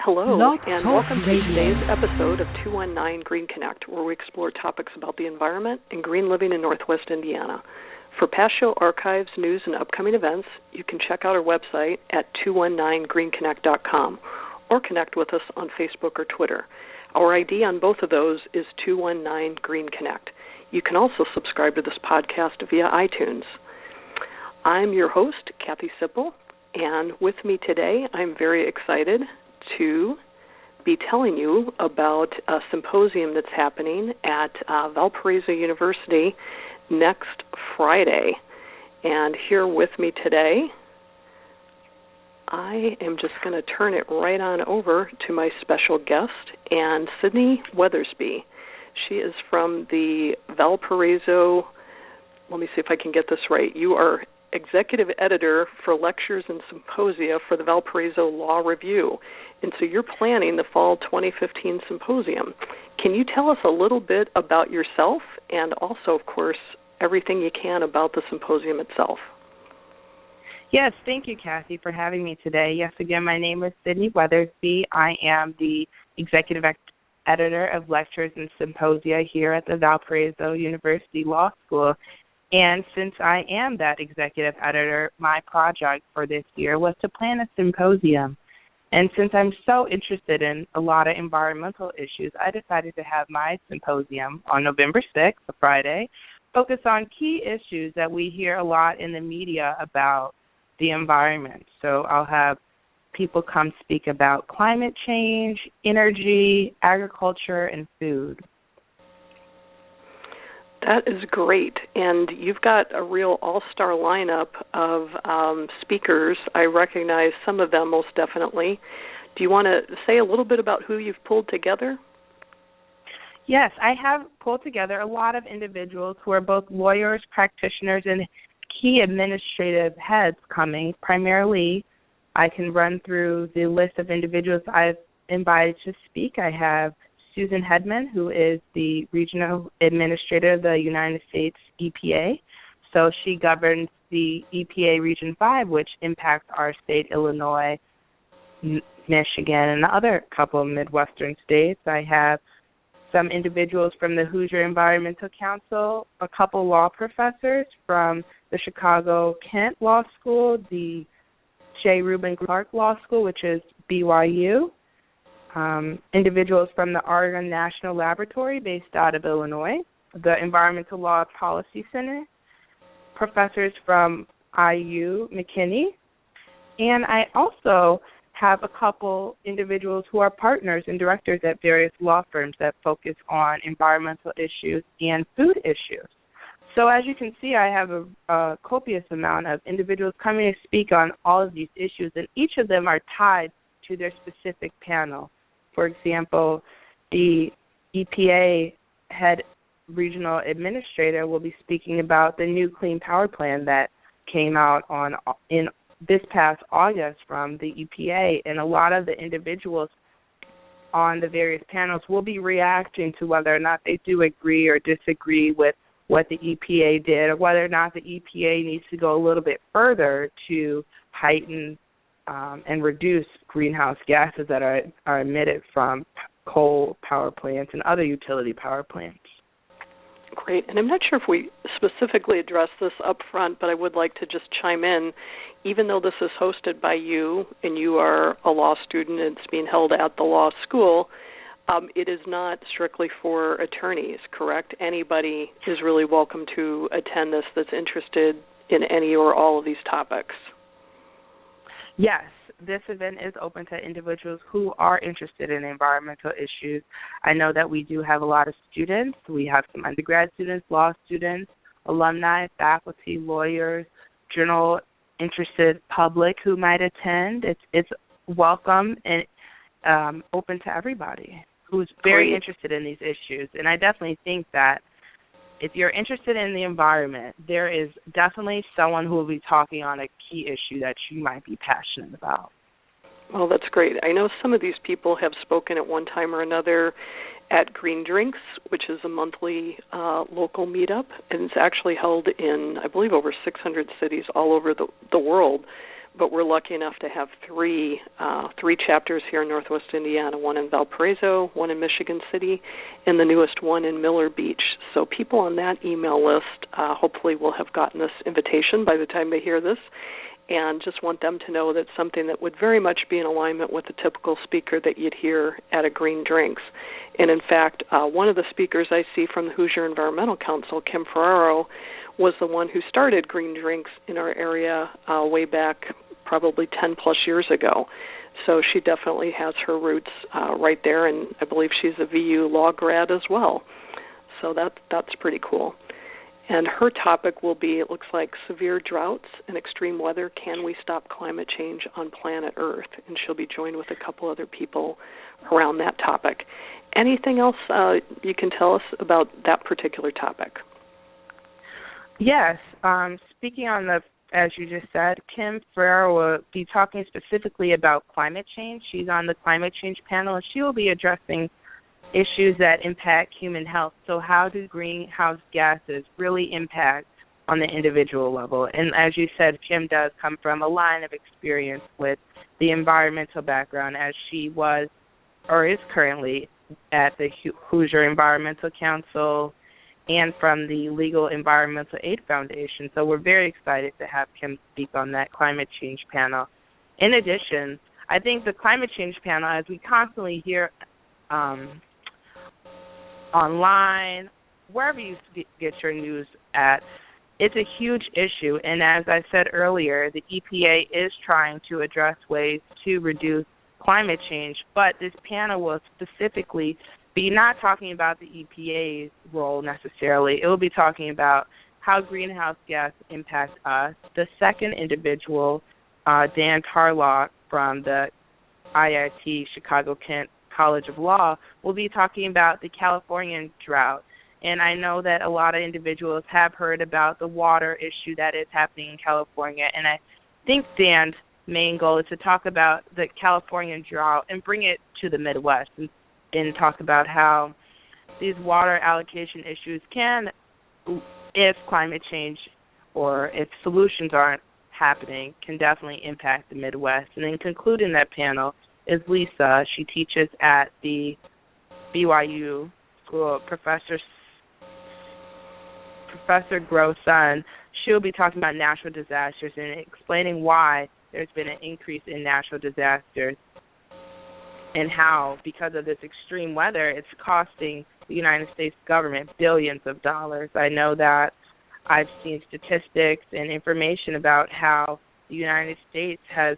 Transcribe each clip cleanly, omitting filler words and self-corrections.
Hello, Blog and Talk welcome to Radio. today's episode of 219 GreenConnect, where we explore topics about the environment and green living in Northwest Indiana. For past show archives, news, and upcoming events, you can check out our website at 219greenconnect.com or connect with us on Facebook or Twitter. Our ID on both of those is 219 GreenConnect. You can also subscribe to this podcast via iTunes. I'm your host, Kathy Sipple, and with me today, I'm very excited to be telling you about a symposium that's happening at Valparaiso University next Friday. And here with me today, I am just going to turn it right on over to my special guest, and Sydney Weathersby. She is from the Valparaiso, let me see if I can get this right. You are executive editor for lectures and symposia for the Valparaiso Law Review. And so you're planning the fall 2015 symposium. Can you tell us a little bit about yourself and also, of course, everything you can about the symposium itself? Yes, thank you, Kathy, for having me today. Yes, again, my name is Sydney Weathersby. I am the executive editor of lectures and symposia here at the Valparaiso University Law School. And since I am that executive editor, my project for this year was to plan a symposium. And since I'm so interested in a lot of environmental issues, I decided to have my symposium on November 6th, a Friday, focus on key issues that we hear a lot in the media about the environment. So I'll have people come speak about climate change, energy, agriculture, and food. That is great, and you've got a real all-star lineup of speakers. I recognize some of them most definitely. Do you want to say a little bit about who you've pulled together? Yes, I have pulled together a lot of individuals who are both lawyers, practitioners, and key administrative heads coming. Primarily, I can run through the list of individuals I've invited to speak. I have Susan Hedman, who is the regional administrator of the United States EPA. So she governs the EPA Region 5, which impacts our state, Illinois, Michigan, and the other couple of Midwestern states. I have some individuals from the Hoosier Environmental Council, a couple law professors from the Chicago Kent Law School, the J. Reuben Clark Law School, which is BYU, individuals from the Oregon National Laboratory based out of Illinois, the Environmental Law Policy Center, professors from IU McKinney, and I also have a couple individuals who are partners and directors at various law firms that focus on environmental issues and food issues. So as you can see, I have a copious amount of individuals coming to speak on all of these issues, and each of them are tied to their specific panel. For example, the EPA head regional administrator will be speaking about the new clean power plan that came out in this past August from the EPA, and a lot of the individuals on the various panels will be reacting to whether or not they do agree or disagree with what the EPA did, or whether or not the EPA needs to go a little bit further to heighten and reduce greenhouse gases that are emitted from coal power plants and other utility power plants. Great. And I'm not sure if we specifically addressed this up front, but I would like to just chime in. Even though this is hosted by you and you are a law student and it's being held at the law school, it is not strictly for attorneys, correct? Anybody is really welcome to attend this that's interested in any or all of these topics. Yes, this event is open to individuals who are interested in environmental issues. I know that we do have a lot of students. We have some undergrad students, law students, alumni, faculty, lawyers, general interested public who might attend. It's welcome and open to everybody who's very interested in these issues. And I definitely think that if you're interested in the environment, there is definitely someone who will be talking on a key issue that you might be passionate about. Well, that's great. I know some of these people have spoken at one time or another at Green Drinks, which is a monthly local meetup, and it's actually held in, I believe, over 600 cities all over the world. but we're lucky enough to have three chapters here in Northwest Indiana, one in Valparaiso, one in Michigan City, and the newest one in Miller Beach. So people on that email list hopefully will have gotten this invitation by the time they hear this, and just want them to know that something that would very much be in alignment with the typical speaker that you'd hear at a Green Drinks. And in fact, one of the speakers I see from the Hoosier Environmental Council, Kim Ferraro, was the one who started Green Drinks in our area way back probably 10 plus years ago. So she definitely has her roots right there, and I believe she's a VU law grad as well. So that's pretty cool. And her topic will be, it looks like, severe droughts and extreme weather. Can we stop climate change on planet Earth? And she'll be joined with a couple other people around that topic. Anything else you can tell us about that particular topic? Yes. Speaking on as you just said, Kim Ferraro will be talking specifically about climate change. She's on the climate change panel, and she will be addressing issues that impact human health. So how do greenhouse gases really impact on the individual level? And as you said, Kim does come from a line of experience with the environmental background, as she was or is currently at the Hoosier Environmental Council and from the Legal Environmental Aid Foundation. So we're very excited to have Kim speak on that climate change panel. In addition, I think the climate change panel, as we constantly hear online, wherever you get your news at, it's a huge issue. And as I said earlier, the EPA is trying to address ways to reduce climate change, but this panel will specifically be not talking about the EPA's role necessarily. It will be talking about how greenhouse gas impact us. The second individual, Dan Tarlock from the IIT Chicago-Kent College of Law, will be talking about the Californian drought. And I know that a lot of individuals have heard about the water issue that is happening in California, and I think Dan's main goal is to talk about the Californian drought and bring it to the Midwest and talk about how these water allocation issues can, if climate change or if solutions aren't happening, can definitely impact the Midwest. And then concluding that panel is Lisa. She teaches at the BYU School, Professor Gross Son. She'll be talking about natural disasters and explaining why there's been an increase in natural disasters and how, because of this extreme weather, it's costing the United States government billions of dollars. I know that I've seen statistics and information about how the United States has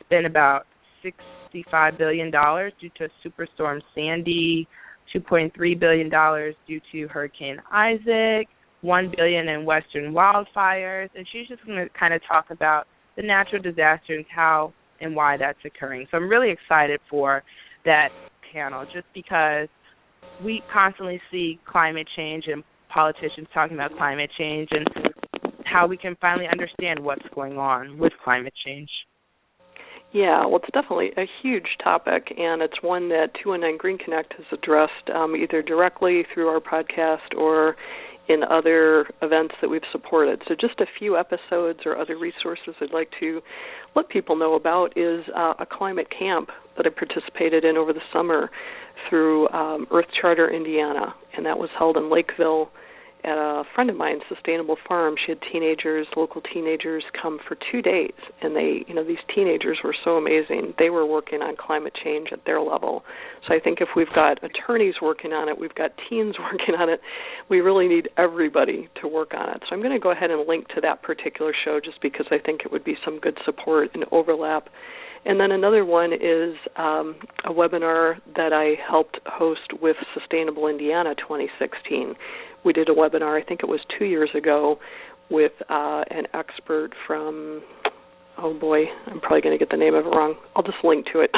spent about $65 billion due to Superstorm Sandy, $2.3 billion due to Hurricane Isaac, $1 billion in western wildfires, and she's just going to kind of talk about the natural disasters, how and why that's occurring. So I'm really excited for that panel, just because we constantly see climate change and politicians talking about climate change and how we can finally understand what's going on with climate change. Yeah, well, it's definitely a huge topic, and it's one that 219 GreenConnect has addressed either directly through our podcast or in other events that we've supported. So just a few episodes or other resources I'd like to let people know about is a climate camp that I participated in over the summer through Earth Charter Indiana, and that was held in Lakeville at a friend of mine's sustainable farm. She had local teenagers come for 2 days, and these teenagers were so amazing. They were working on climate change at their level. So I think if we've got attorneys working on it, we've got teens working on it, we really need everybody to work on it. So I'm going to go ahead and link to that particular show just because I think it would be some good support and overlap. And then another one is a webinar that I helped host with Sustainable Indiana 2016. We did a webinar, I think it was 2 years ago, with an expert from, oh boy, I'm probably going to get the name of it wrong. I'll just link to it.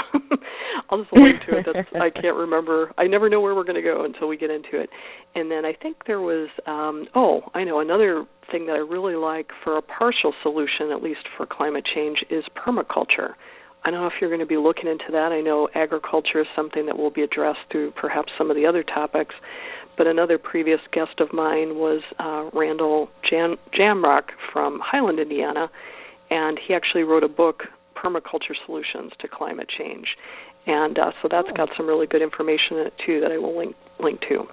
I can't remember. I never know where we're going to go until we get into it. And then I think there was, another thing that I really like for a partial solution, at least for climate change, is permaculture. I don't know if you're going to be looking into that. I know agriculture is something that will be addressed through perhaps some of the other topics. But another previous guest of mine was Randall Jamrock from Highland, Indiana, and he actually wrote a book, Permaculture Solutions to Climate Change. And so that's got some really good information in it, too, that I will link to.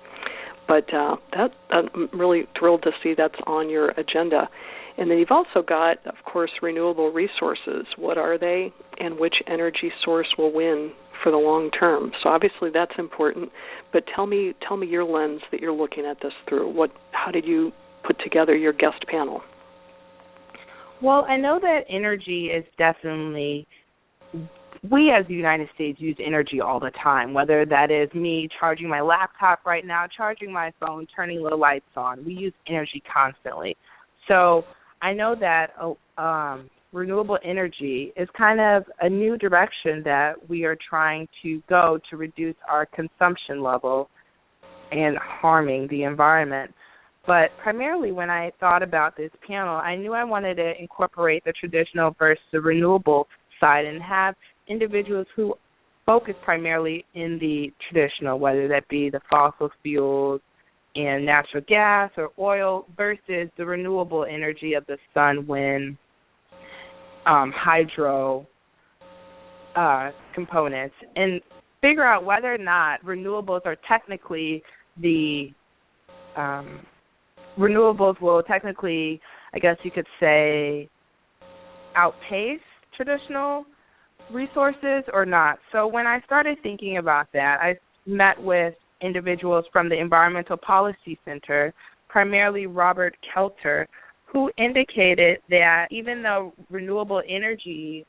But I'm really thrilled to see that's on your agenda. And then you've also got, of course, renewable resources. What are they, and which energy source will win for the long term? So obviously that's important. But tell me your lens that you're looking at this through. How did you put together your guest panel? Well, I know that energy is definitely, we as the United States use energy all the time, whether that is me charging my laptop right now, charging my phone, turning the lights on. We use energy constantly. So I know that renewable energy is kind of a new direction that we are trying to go to reduce our consumption level and harming the environment. But primarily when I thought about this panel, I knew I wanted to incorporate the traditional versus the renewable side and have individuals who focus primarily in the traditional, whether that be the fossil fuels and natural gas or oil versus the renewable energy of the sun, wind, hydro components, and figure out whether or not renewables will technically, I guess you could say, outpace traditional resources or not. So when I started thinking about that, I met with individuals from the Environmental Policy Center, primarily Robert Kelter, who indicated that even though renewable energy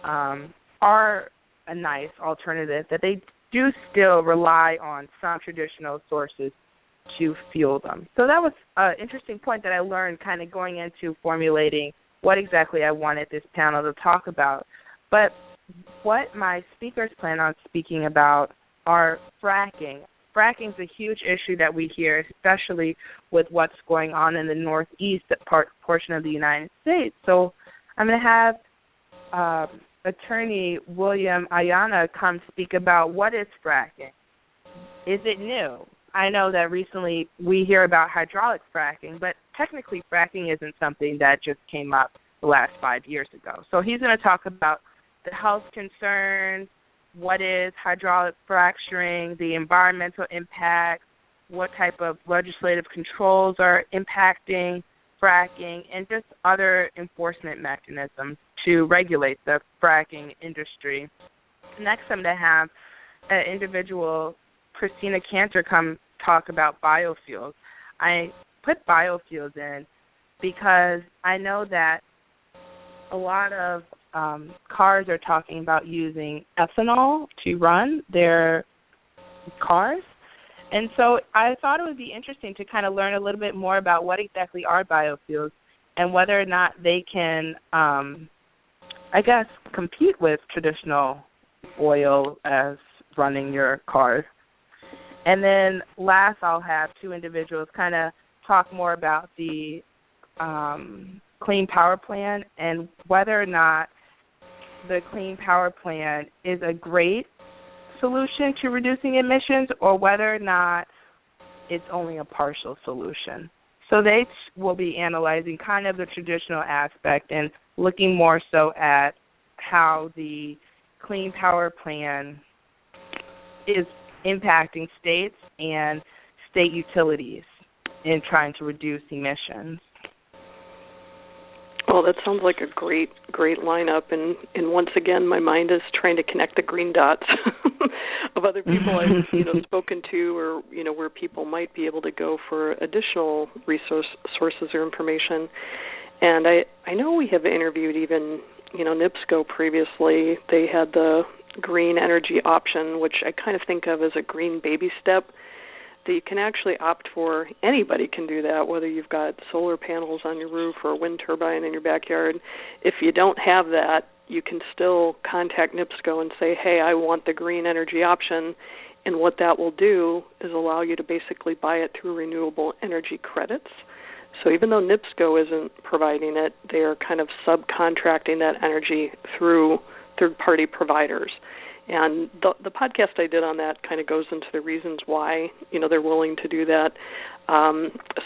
are a nice alternative, that they do still rely on some traditional sources to fuel them. So that was an interesting point that I learned kind of going into formulating what exactly I wanted this panel to talk about. But what my speakers plan on speaking about are fracking. Fracking is a huge issue that we hear, especially with what's going on in the northeast portion of the United States. So I'm going to have attorney William Ayana come speak about what is fracking. Is it new? I know that recently we hear about hydraulic fracking, but technically fracking isn't something that just came up the last 5 years ago. So he's going to talk about the health concerns, what is hydraulic fracturing, the environmental impacts, what type of legislative controls are impacting fracking, and just other enforcement mechanisms to regulate the fracking industry. Next, I'm going to have an individual, Christina Cantor, come talk about biofuels. I put biofuels in because I know that a lot of cars are talking about using ethanol to run their cars. And so I thought it would be interesting to kind of learn a little bit more about what exactly are biofuels and whether or not they can, compete with traditional oil as running your car. And then last, I'll have two individuals kind of talk more about the Clean Power Plan and whether or not the Clean Power Plan is a great solution to reducing emissions or whether or not it's only a partial solution. So they will be analyzing kind of the traditional aspect and looking more so at how the Clean Power Plan is impacting states and state utilities in trying to reduce emissions. Well, that sounds like a great lineup, and once again, my mind is trying to connect the green dots of other people I've spoken to, or where people might be able to go for additional sources or information. And I know we have interviewed even NIPSCO previously. They had the green energy option, which I kind of think of as a green baby step that you can actually opt for. Anybody can do that, whether you've got solar panels on your roof or a wind turbine in your backyard. If you don't have that, you can still contact NIPSCO and say, hey, I want the green energy option, and what that will do is allow you to basically buy it through renewable energy credits. So even though NIPSCO isn't providing it, they are kind of subcontracting that energy through third-party providers. And the podcast I did on that kind of goes into the reasons why, they're willing to do that.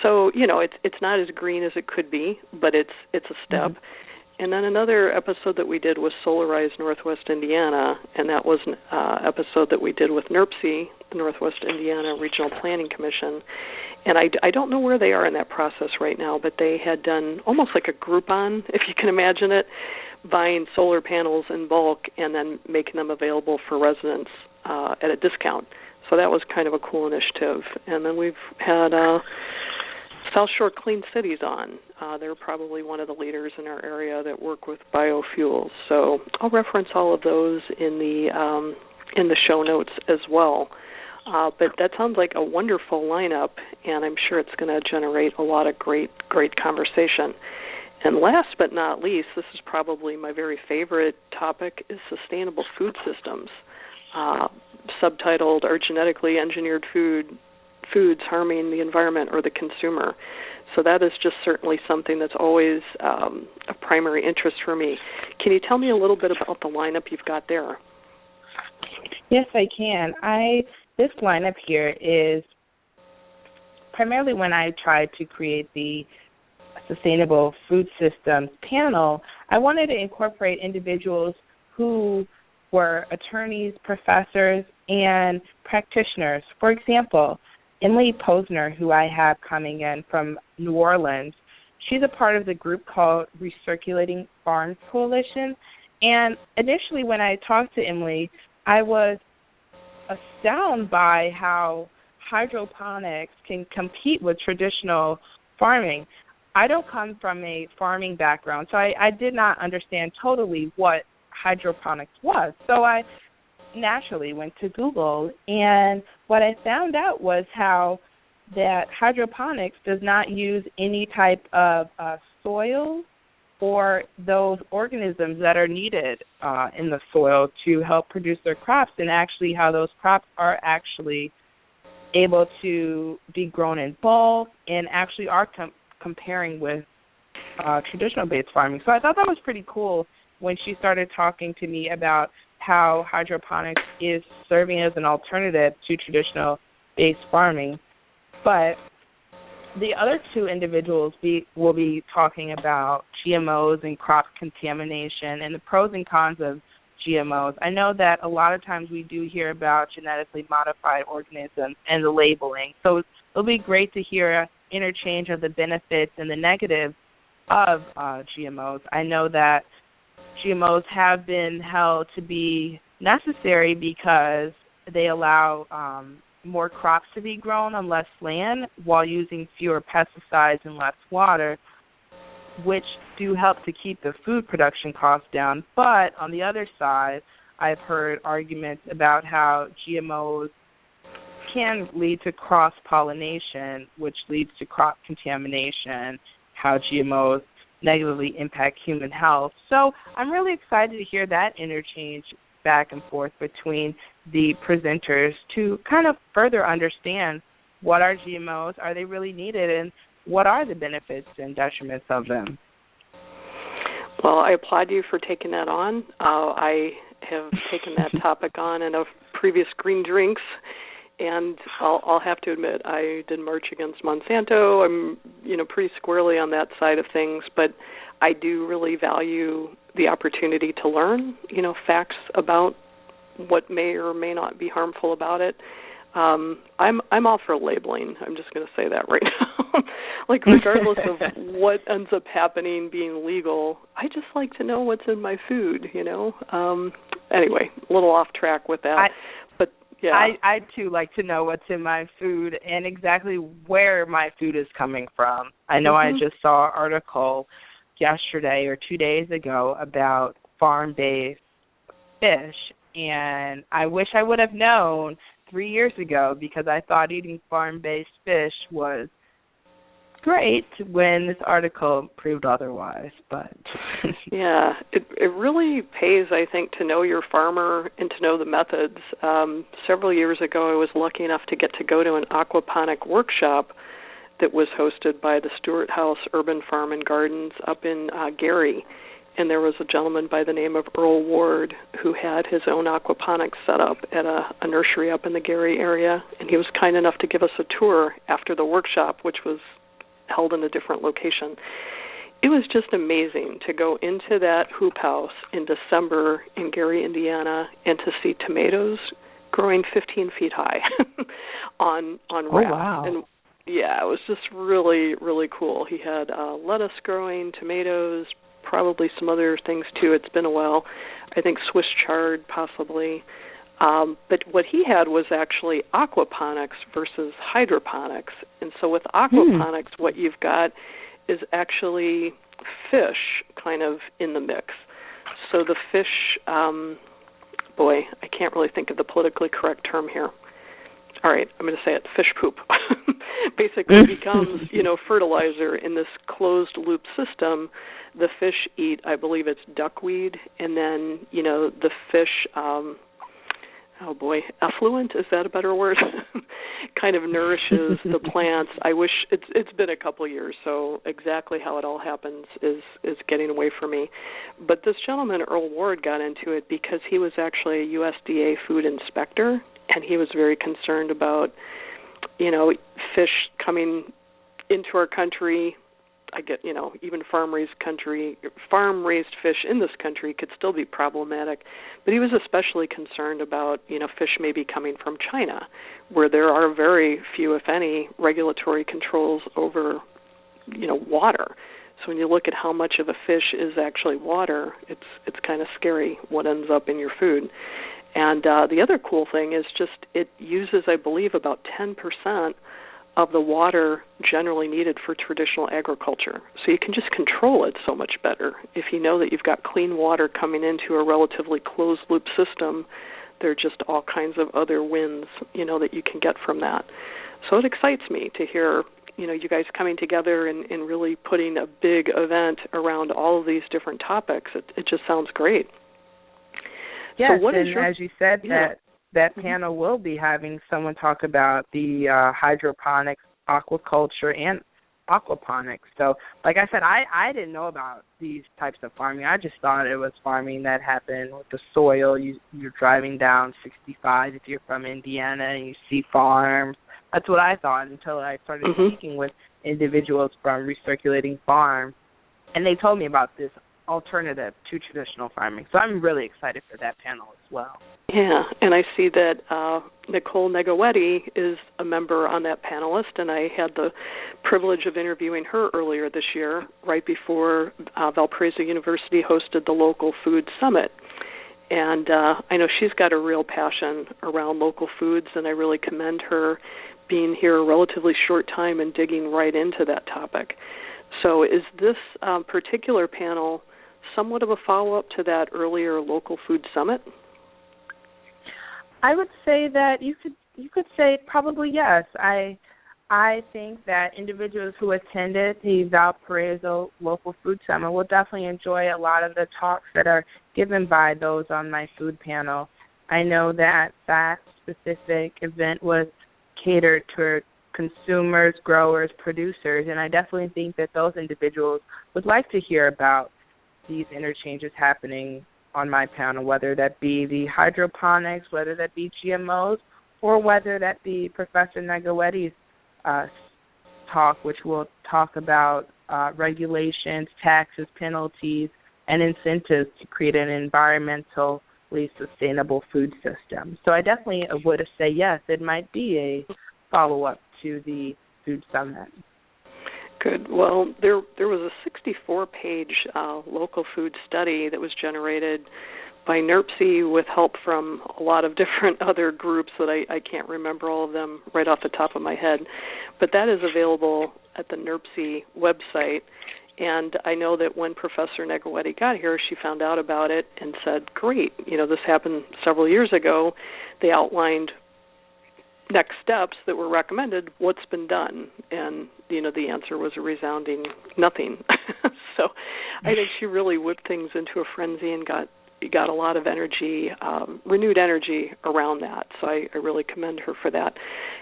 So, it's not as green as it could be, but it's a step. And then another episode that we did was Solarize Northwest Indiana, and that was an episode that we did with NERPC, the Northwest Indiana Regional Planning Commission. And I don't know where they are in that process right now, but they had done almost like a Groupon, if you can imagine it, buying solar panels in bulk and then making them available for residents at a discount. So that was kind of a cool initiative. And then we've had South Shore Clean Cities on. They're probably one of the leaders in our area that work with biofuels. So I'll reference all of those in the show notes as well. But that sounds like a wonderful lineup, and I'm sure it's going to generate a lot of great conversation. And last but not least, this is probably my very favorite topic, is sustainable food systems, subtitled "Are Genetically Engineered Foods Harming the Environment or the Consumer?" So that is just certainly something that's always a primary interest for me. Can you tell me a little bit about the lineup you've got there? Yes, I can. This lineup here is primarily when I tried to create the Sustainable Food Systems panel, I wanted to incorporate individuals who were attorneys, professors, and practitioners. For example, Emily Posner, who I have coming in from New Orleans, she's a part of the group called Recirculating Farms Coalition. And initially when I talked to Emily, I was astounded by how hydroponics can compete with traditional farming. I don't come from a farming background, so I did not understand totally what hydroponics was. So I naturally went to Google, and what I found out was how that hydroponics does not use any type of soil or those organisms that are needed in the soil to help produce their crops, and actually how those crops are actually able to be grown in bulk and actually are comparing with traditional-based farming. So I thought that was pretty cool when she started talking to me about how hydroponics is serving as an alternative to traditional-based farming. But the other two individuals will be talking about GMOs and crop contamination and the pros and cons of GMOs. I know that a lot of times we do hear about genetically modified organisms and the labeling. So it'll be great to hear an interchange of the benefits and the negatives of GMOs. I know that GMOs have been held to be necessary because they allow more crops to be grown on less land while using fewer pesticides and less water, which do help to keep the food production costs down. But on the other side, I've heard arguments about how GMOs can lead to cross-pollination, which leads to crop contamination, how GMOs negatively impact human health. So I'm really excited to hear that interchange back and forth between the presenters to kind of further understand what are GMOs, are they really needed, and what are the benefits and detriments of them. Well, I applaud you for taking that on. I have taken that topic on in a previous Green Drinks, and I'll have to admit I did march against Monsanto. I'm, pretty squarely on that side of things, but I do really value the opportunity to learn, facts about what may or may not be harmful about it. I'm all for labeling. I'm just going to say that right now. Like, regardless of what ends up happening being legal, I just like to know what's in my food, Anyway, a little off track with that. But, yeah. I too like to know what's in my food and exactly where my food is coming from. I know I just saw an article yesterday or 2 days ago about farm-based fish, and I wish I would have known 3 years ago because I thought eating farm-based fish was great when this article proved otherwise. But yeah, it really pays, I think, to know your farmer and to know the methods. Several years ago, I was lucky enough to get to go to an aquaponic workshop that was hosted by the Stewart House Urban Farm and Gardens up in Gary. And there was a gentleman by the name of Earl Ward who had his own aquaponics set up at a nursery up in the Gary area. And he was kind enough to give us a tour after the workshop, which was held in a different location. It was just amazing to go into that hoop house in December in Gary, Indiana, and to see tomatoes growing 15 feet high on rafts. Oh, wow. And yeah, it was just really, really cool. He had lettuce growing, tomatoes, probably some other things too. It's been a while. I think Swiss chard possibly. But what he had was actually aquaponics versus hydroponics. And so with aquaponics, what you've got is actually fish kind of in the mix. So the fish, I can't really think of the politically correct term here. All right, I'm going to say it, fish poop. Basically becomes, fertilizer in this closed loop system. The fish eat, I believe it's duckweed, and then, the fish, effluent, is that a better word? kind of nourishes the plants. I wish it's been a couple of years, so exactly how it all happens is getting away from me. But this gentleman, Earl Ward, got into it because he was actually a USDA food inspector, and he was very concerned about, fish coming into our country. I get, even farm-raised fish in this country could still be problematic. But he was especially concerned about, fish maybe coming from China, where there are very few, if any, regulatory controls over, water. So when you look at how much of a fish is actually water, it's kind of scary what ends up in your food. And the other cool thing is just it uses, I believe, about 10% of the water generally needed for traditional agriculture. So you can just control it so much better. If you know that you've got clean water coming into a relatively closed-loop system, there are just all kinds of other wins, that you can get from that. So it excites me to hear, you guys coming together and really putting a big event around all of these different topics. It just sounds great. Yes, so as you said, that panel will be having someone talk about the hydroponics, aquaculture, and aquaponics. So, like I said, I didn't know about these types of farming. I just thought it was farming that happened with the soil. You're driving down 65 if you're from Indiana and you see farms. That's what I thought until I started speaking with individuals from recirculating farms, and they told me about this alternative to traditional farming. So I'm really excited for that panel as well. Yeah, and I see that Nicole Negawetti is a member on that panelist, and I had the privilege of interviewing her earlier this year, right before Valparaiso University hosted the Local Food Summit. And I know she's got a real passion around local foods, and I really commend her being here a relatively short time and digging right into that topic. So is this particular panel somewhat of a follow-up to that earlier Local Food Summit? I would say that you could say probably yes. I think that individuals who attended the Valparaiso Local Food Summit will definitely enjoy a lot of the talks that are given by those on my food panel. I know that specific event was catered to consumers, growers, producers, and I definitely think that those individuals would like to hear about these interchanges happening on my panel, whether that be the hydroponics, whether that be GMOs, or whether that be Professor Negawetti's talk, which will talk about regulations, taxes, penalties, and incentives to create an environmentally sustainable food system. So I definitely would say yes, it might be a follow-up to the Food Summit. Good. Well, there was a 64-page local food study that was generated by NERPC with help from a lot of different other groups that I can't remember all of them right off the top of my head. But that is available at the NERPC website. And I know that when Professor Negawetti got here, she found out about it and said, great, this happened several years ago. They outlined next steps that were recommended, what's been done? And, the answer was a resounding nothing. So I think she really whipped things into a frenzy and got a lot of energy, renewed energy around that. So I really commend her for that.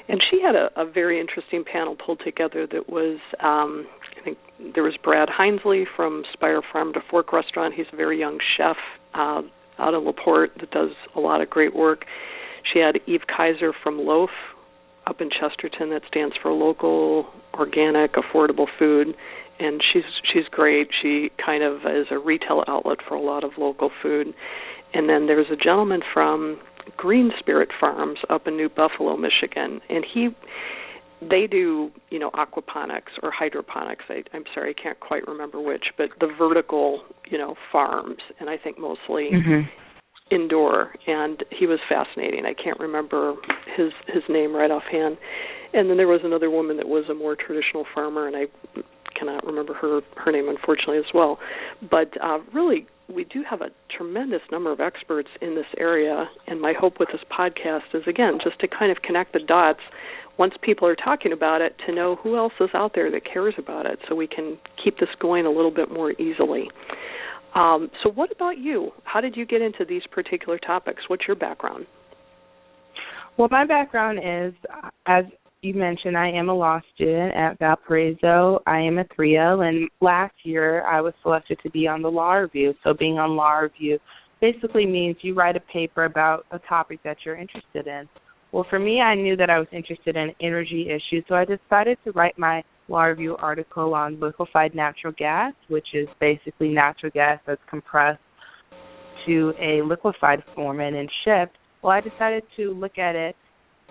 And she had a very interesting panel pulled together that was, I think there was Brad Hinesley from Spire Farm to Fork Restaurant. He's a very young chef out of LaPorte that does a lot of great work. She had Eve Kaiser from Loaf up in Chesterton that stands for Local Organic Affordable Food, and she's great. She kind of is a retail outlet for a lot of local food. And then there's a gentleman from Green Spirit Farms up in New Buffalo, Michigan, and they do, aquaponics or hydroponics. I'm sorry, I can't quite remember which, but the vertical, farms, and I think mostly indoor. And he was fascinating. I can't remember his name right offhand. And then there was another woman that was a more traditional farmer, and I cannot remember her name, unfortunately, as well. But really, we do have a tremendous number of experts in this area, and my hope with this podcast is, again, just to kind of connect the dots once people are talking about it, to know who else is out there that cares about it, so we can keep this going a little bit more easily. So what about you? How did you get into these particular topics? What's your background? Well, my background is, as you mentioned, I am a law student at Valparaiso. I am a 3L, and last year I was selected to be on the Law Review. So being on Law Review basically means you write a paper about a topic that you're interested in. Well, for me, I knew that I was interested in energy issues, so I decided to write my Law Review article on liquefied natural gas, which is basically natural gas that's compressed to a liquefied form and then shipped. Well, I decided to look at it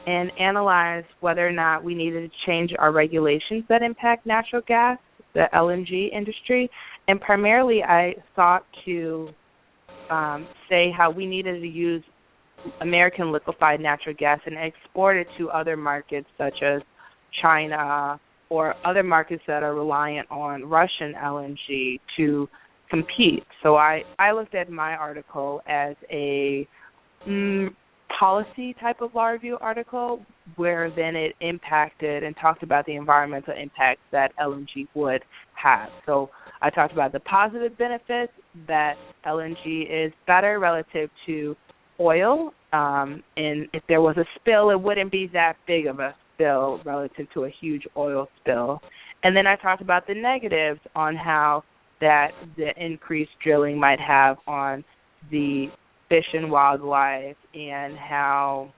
and analyze whether or not we needed to change our regulations that impact natural gas, the LNG industry. And primarily I sought to say how we needed to use American liquefied natural gas and export it to other markets such as China or other markets that are reliant on Russian LNG to compete. So I looked at my article as a policy type of law review article, where then it impacted and talked about the environmental impacts that LNG would have. So I talked about the positive benefits, that LNG is better relative to oil, and if there was a spill, it wouldn't be that big of a spill relative to a huge oil spill. And then I talked about the negatives on how that the increased drilling might have on the fish and wildlife, and how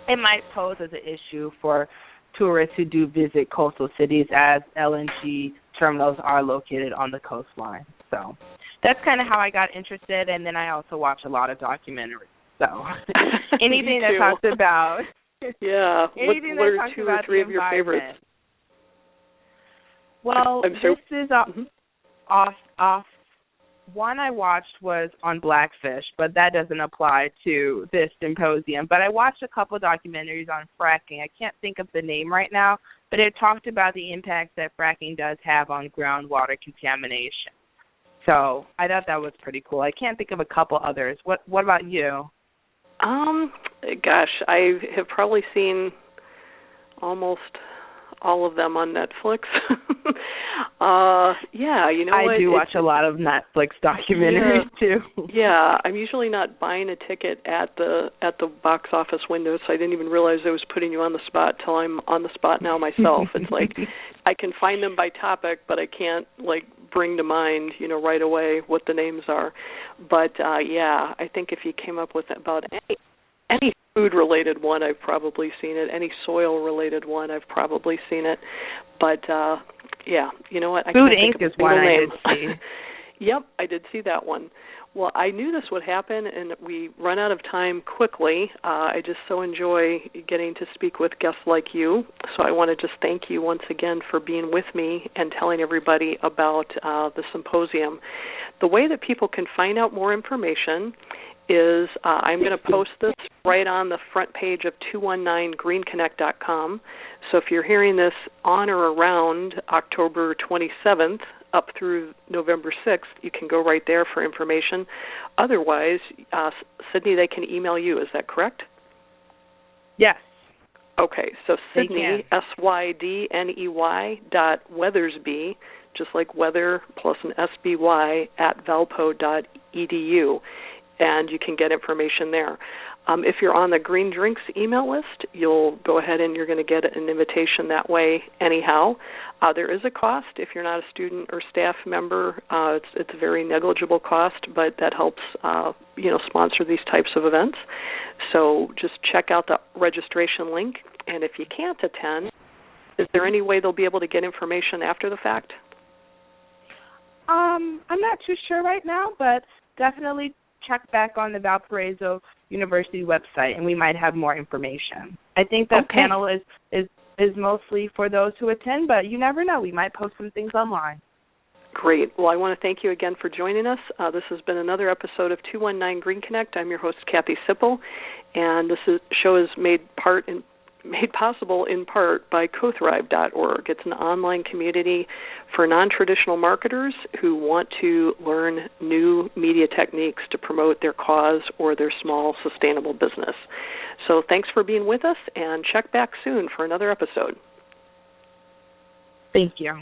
it might pose as an issue for tourists who do visit coastal cities, as LNG terminals are located on the coastline. So that's kind of how I got interested, and then I also watch a lot of documentaries. So anything that talks about anything what that are talks 2 about or 3 the of your favorites? Well, this is off. One I watched was on Blackfish, but that doesn't apply to this symposium. But I watched a couple of documentaries on fracking. I can't think of the name right now, but it talked about the impact that fracking does have on groundwater contamination. So I thought that was pretty cool. I can't think of a couple others. What about you? Gosh, I have probably seen almost all of them on Netflix. I do watch a lot of Netflix documentaries too. Yeah, I'm usually not buying a ticket at the box office window, so I didn't even realize I was putting you on the spot till I'm on the spot now myself. It's like I can find them by topic, but I can't bring to mind, right away what the names are. But I think if you came up with about any food-related one, I've probably seen it. Any soil-related one, I've probably seen it. But, you know what? Food Inc. is one I did see. Yep, I did see that one. Well, I knew this would happen, and we run out of time quickly. I just so enjoy getting to speak with guests like you. So I want to just thank you once again for being with me and telling everybody about the symposium. The way that people can find out more information is I'm going to post this right on the front page of 219greenconnect.com. So if you're hearing this on or around October 27th up through November 6th, you can go right there for information. Otherwise, Sydney, they can email you. Is that correct? Yes. Okay, so Sydney, SYDNEY .Weathersby, just like weather plus an SBY @valpo.edu. And you can get information there. If you're on the Green Drinks email list, you'll go ahead and you're going to get an invitation that way anyhow. There is a cost if you're not a student or staff member. It's a very negligible cost, but that helps sponsor these types of events. So just check out the registration link, and if you can't attend, is there any way they'll be able to get information after the fact? I'm not too sure right now, but definitely check back on the Valparaiso University website, and we might have more information. I think that panel is mostly for those who attend, but you never know. We might post some things online. Great. Well, I want to thank you again for joining us. This has been another episode of 219 GreenConnect. I'm your host, Kathy Sipple, and this show is made possible in part by cothrive.org. It's an online community for non-traditional marketers who want to learn new media techniques to promote their cause or their small sustainable business. So thanks for being with us, and check back soon for another episode. Thank you.